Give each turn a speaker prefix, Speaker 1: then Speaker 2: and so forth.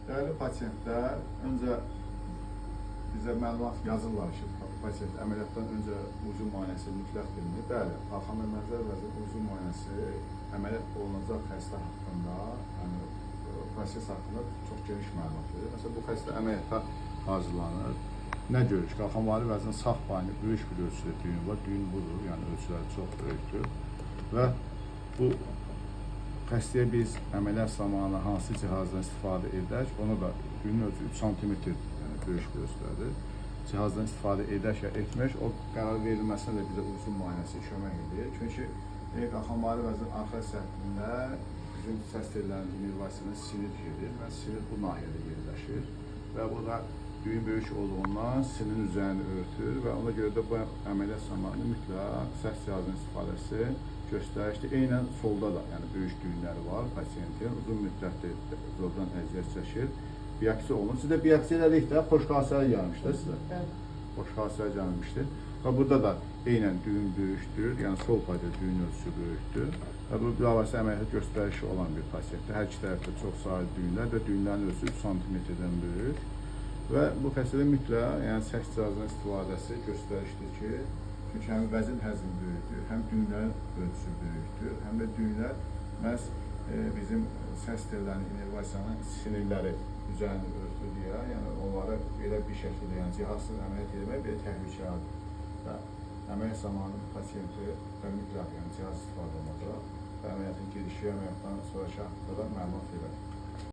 Speaker 1: Değerli pasientler, öncə bizə məlumat yazırlar ki, pasient əməliyyatdan öncə uzun müayinəsi mütləq bilinir. Bəli, Xaqan Məzər vəzir uzun müayinəsi əməliyyat olunacaq xəstə haqqında, yəni proses haqqında çox geniş məlumat verir. Məsələn, bu xəstə əməliyyata hazırlanır. Nə görür ki, Xaqan vəzirin sağ payında böyük bir ölçüdə düyün var. Düyün budur, yəni ölçüləri çox böyükdür. Və bu xəstəyə biz əməliyyat zamanı hansı cihazdan istifadə edək, onu da düyünün ölçüsü 3 sm, yəni böyük bir ölçüdədir. Cihazdan istifadə edək ya etmək, o qərar verilməsinə də bizə uzun müayinəsi kömək edir. Çünki Xaqan vəzirin arxa səthində bizim səs tellərinin innervasiyasına sinir gedir və sinir bu nahiyədə yerləşir və bu da düyün böyük olduğundan sinir üzərini örtür və ona görə də bu əməliyyat zamanı mütləq səs cihazının istifadəsi göstərişdir. Eynən solda da, yəni böyük düyünləri var pasiyentin, uzun müddətdir zordan əziyyət çəkir. Biopsiya olunur. Sizdə biopsiya elədikdə xoş xasirə gəlmişdir sizə. Xoş xasirə gəlmişdir. Və burada da eynən düyün böyükdür, yəni sol payda düyün ölçüsü böyükdür. Və bu bilavasitə əməliyyat göstərişi olan bir pasientdir. Hər iki tərəfdə çox sayı düyünlər və düyünlərin ölçüsü 3 sm-dən böyük. Və bu xəstədə mütləq, yəni səs cihazının istifadəsi göstərişdir ki, çünki həm vəzin həzmi böyükdür, həm düyünlərin ölçüsü böyükdür, həm də düyünlər məhz bizim səs tellərinin innervasiyanın sinirləri üzərini örtür deyə, yəni onları belə bir şəkildə, yəni cihazsız əməliyyat etmək belə təhlükəlidir. Və əməliyyat zamanı pasiyenti və mütləq, yəni cihaz istifadə olunacaq və əməliyyatın gedişi, əməliyyatdan sonraki haqqında da məlumat verir.